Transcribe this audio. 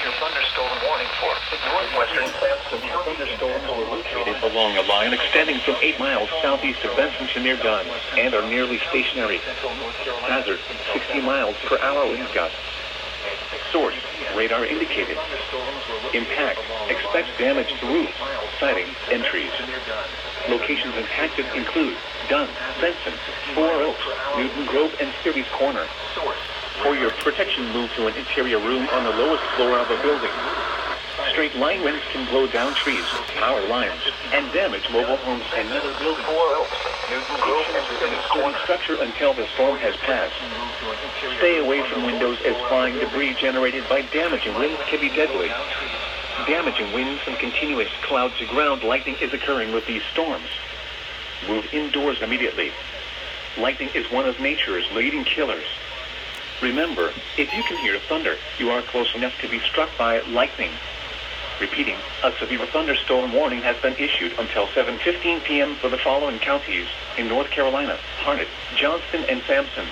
your thunderstorm warning for the northwestern plants of the thunderstorms were located along a line extending from 8 miles southeast of Benson to near Dunn and are nearly stationary. Hazard, 60 miles per hour wind gusts. Source, radar indicated. Impact, expects damage to roofs, siding, and trees. Locations impacted include Dunn, Benson, Four Oaks, Newton Grove, and Sturgis Corner. For your protection, move to an interior room on the lowest floor of a building. Straight line winds can blow down trees, power lines, and damage mobile homes and other buildings. Four Oaks, Newton Grove, and Sturgis Corner. Structure until the storm has passed. Stay away from windows as flying debris generated by damaging winds can be deadly. Damaging winds and continuous cloud-to-ground lightning is occurring with these storms. Move indoors immediately. Lightning is one of nature's leading killers. Remember, if you can hear thunder, you are close enough to be struck by lightning. Repeating, a severe thunderstorm warning has been issued until 7:15 p.m. for the following counties in North Carolina: Harnett, Johnston, and Sampson.